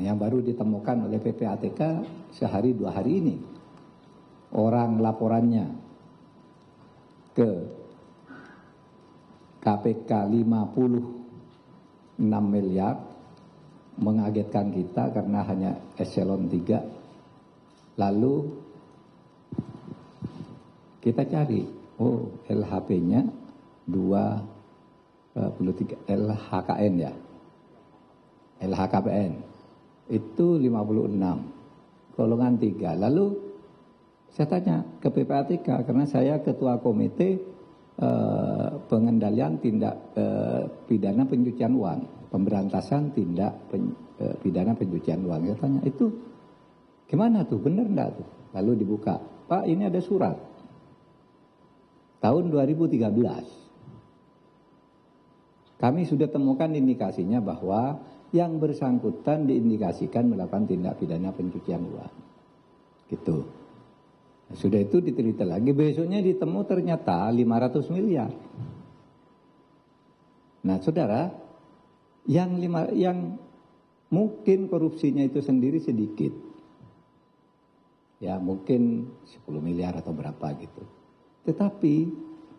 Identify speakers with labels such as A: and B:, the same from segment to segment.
A: yang baru ditemukan oleh PPATK sehari 2 hari ini. Orang laporannya ke KPK 56 miliar, mengagetkan kita karena hanya eselon 3. Lalu kita cari, LHP-nya 23 LHKN ya. LHKPN itu 56 golongan 3. Lalu saya tanya ke PPATK karena saya ketua komite pengendalian tindak pidana pencucian uang, pemberantasan tindak pidana pencucian uang. Saya tanya, itu gimana tuh, benar enggak tuh? Lalu dibuka, Pak, ini ada surat tahun 2013. Kami sudah temukan indikasinya bahwa yang bersangkutan diindikasikan melakukan tindak pidana pencucian uang. Gitu. Nah, sudah itu diteliti lagi, besoknya ditemu ternyata 500 miliar. Nah, saudara, yang mungkin korupsinya itu sendiri sedikit. Ya, mungkin 10 miliar atau berapa gitu. Tetapi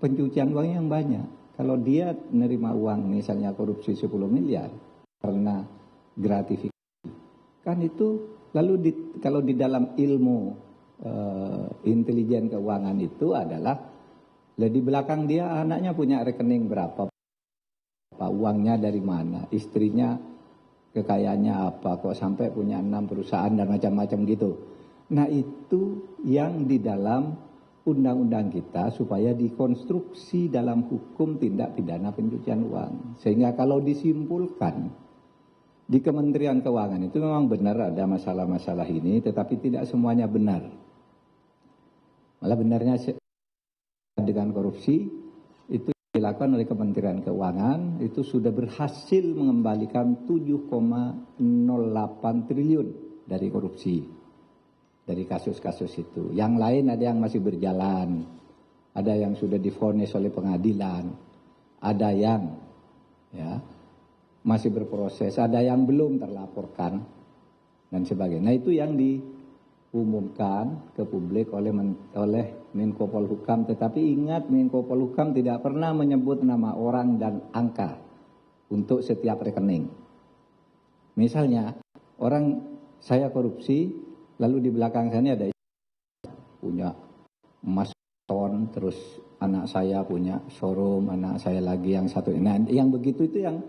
A: pencucian uang yang banyak. Kalau dia menerima uang misalnya korupsi 10 miliar karena gratifikasi, kan itu lalu kalau di dalam ilmu intelijen keuangan itu adalah di belakang dia anaknya punya rekening berapa, uangnya dari mana, istrinya kekayaannya apa, kok sampai punya 6 perusahaan dan macam-macam gitu. Nah, itu yang di dalam undang-undang kita supaya dikonstruksi dalam hukum tindak pidana pencucian uang. Sehingga kalau disimpulkan di Kementerian Keuangan itu memang benar ada masalah-masalah ini, tetapi tidak semuanya benar. Malah benarnya dengan korupsi itu dilakukan oleh Kementerian Keuangan itu sudah berhasil mengembalikan 7,08 triliun dari korupsi. Dari kasus-kasus itu. Yang lain ada yang masih berjalan, ada yang sudah divonis oleh pengadilan, ada yang masih berproses, ada yang belum terlaporkan dan sebagainya. Nah, itu yang diumumkan ke publik oleh Menko Polhukam. Tetapi ingat, Menko Polhukam tidak pernah menyebut nama orang dan angka untuk setiap rekening. Misalnya orang saya korupsi, lalu di belakang sana ada punya emas ton, terus anak saya punya showroom, anak saya lagi yang satu. Nah, yang begitu itu yang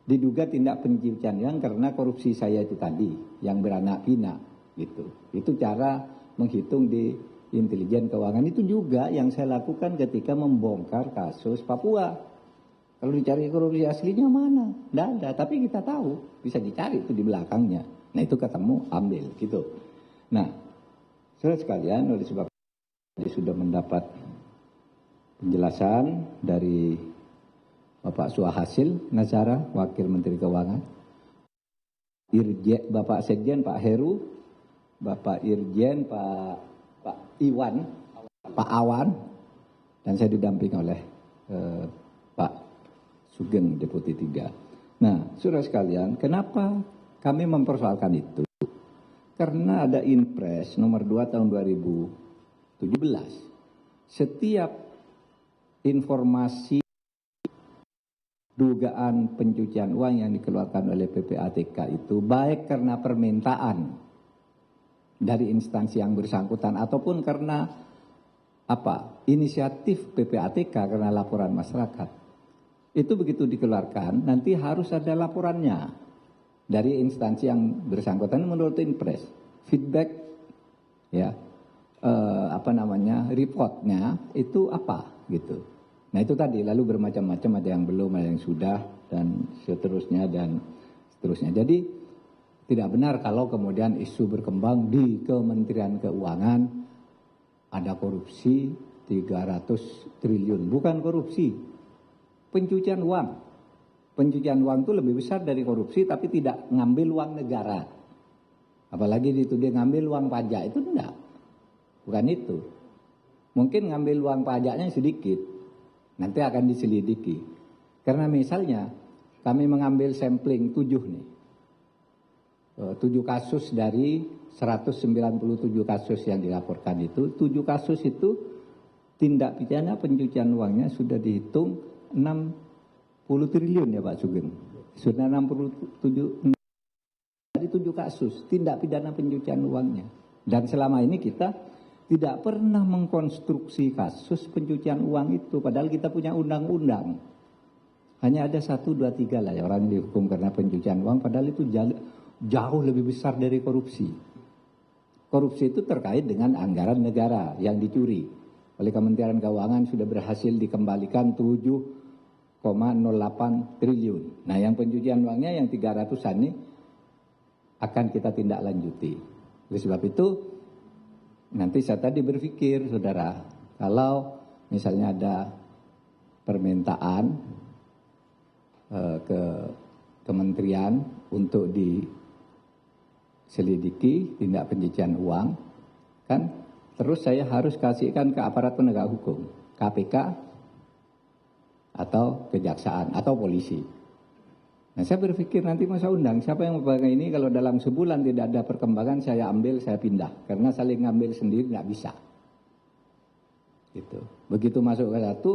A: diduga tindak pencucian uang karena korupsi saya itu tadi, yang beranak pinak gitu. Itu cara menghitung di intelijen keuangan. Itu juga yang saya lakukan ketika membongkar kasus Papua. Kalau dicari korupsi aslinya mana? Tidak ada, tapi kita tahu, bisa dicari itu di belakangnya. Nah, itu ketemu, ambil gitu. Nah, saudara sekalian, oleh sebab itu sudah mendapat penjelasan dari Bapak Suhasil Nazara, Wakil Menteri Keuangan, Bapak Sekjen Pak Heru, Bapak Irjen Pak Iwan, Pak Awan, dan saya didampingi oleh Pak Sugeng Deputi 3. Nah, saudara sekalian, kenapa kami mempersoalkan itu? Karena ada Inpres nomor 2 tahun 2017. Setiap informasi dugaan pencucian uang yang dikeluarkan oleh PPATK itu baik karena permintaan dari instansi yang bersangkutan ataupun karena inisiatif PPATK karena laporan masyarakat. Itu begitu dikeluarkan nanti harus ada laporannya dari instansi yang bersangkutan menurut Inpres, feedback reportnya itu apa gitu. Nah, itu tadi, lalu bermacam-macam, ada yang belum, ada yang sudah dan seterusnya. Jadi tidak benar kalau kemudian isu berkembang di Kementerian Keuangan ada korupsi 300 triliun, bukan korupsi, pencucian uang. Pencucian uang itu lebih besar dari korupsi, tapi tidak ngambil uang negara. Apalagi dia ngambil uang pajak, itu enggak. Bukan itu. Mungkin ngambil uang pajaknya sedikit, nanti akan diselidiki. Karena misalnya kami mengambil sampling 7 nih. 7 kasus dari 197 kasus yang dilaporkan itu, 7 kasus itu tindak pidana pencucian uangnya sudah dihitung 60 triliun ya Pak Sugeng. Sudah 67 dari 7 kasus tindak pidana pencucian uangnya. Dan selama ini kita tidak pernah mengkonstruksi kasus pencucian uang itu, padahal kita punya undang-undang. Hanya ada 1, 2, 3 lah ya orang dihukum karena pencucian uang, padahal itu jauh lebih besar dari korupsi. Korupsi itu terkait dengan anggaran negara yang dicuri. Oleh Kementerian Keuangan sudah berhasil dikembalikan 7,08 triliun. Nah yang pencucian uangnya yang 300-an ini akan kita tindak lanjuti. Oleh sebab itu nanti saya tadi berpikir saudara, kalau misalnya ada permintaan ke kementerian untuk diselidiki tindak pencucian uang, kan terus saya harus kasihkan ke aparat penegak hukum, KPK atau kejaksaan atau polisi. Nah saya berpikir nanti masa undang siapa yang membagikan ini, kalau dalam sebulan tidak ada perkembangan saya ambil, saya pindah. Karena saling ngambil sendiri nggak bisa. Gitu. Begitu masuk ke satu,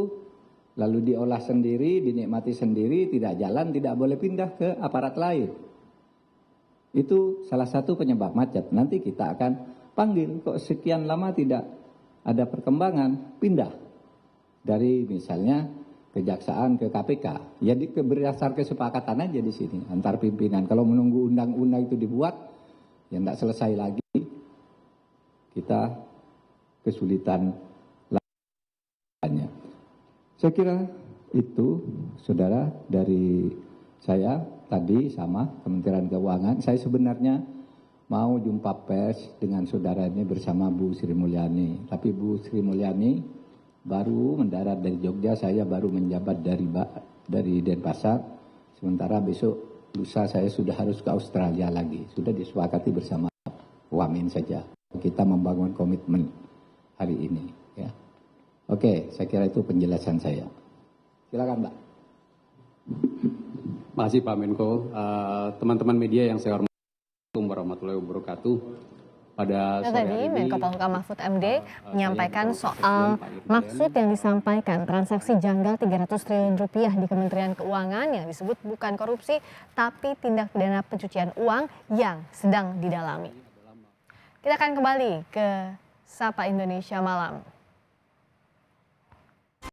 A: lalu diolah sendiri, dinikmati sendiri, tidak jalan, tidak boleh pindah ke aparat lain. Itu salah satu penyebab macet. Nanti kita akan panggil, kok sekian lama tidak ada perkembangan, pindah. Dari misalnya kejaksaan ke KPK, ya berdasar kesepakatan aja di sini antar pimpinan. Kalau menunggu undang-undang itu dibuat, ya tidak selesai lagi, kita kesulitan lainnya. Saya kira itu, saudara, dari saya tadi sama Kementerian Keuangan. Saya sebenarnya mau jumpa pers dengan saudara ini bersama Bu Sri Mulyani, tapi Bu Sri Mulyani baru mendarat dari Jogja, saya baru menjabat dari Denpasar. Sementara besok lusa saya sudah harus ke Australia lagi. Sudah disepakati bersama Wamen saja. Kita membangun komitmen hari ini. Ya. Oke, saya kira itu penjelasan saya. Silakan Mbak.
B: Makasih Pak Menko. Teman-teman media yang saya hormati, Assalamualaikum warahmatullahi wabarakatuh. Pada sore
C: tadi
B: hari ini,
C: Menko Polhukam Mahfud MD menyampaikan soal maksud yang disampaikan transaksi janggal 300 triliun rupiah di Kementerian Keuangan yang disebut bukan korupsi tapi tindak pidana pencucian uang yang sedang didalami. Kita akan kembali ke Sapa Indonesia Malam.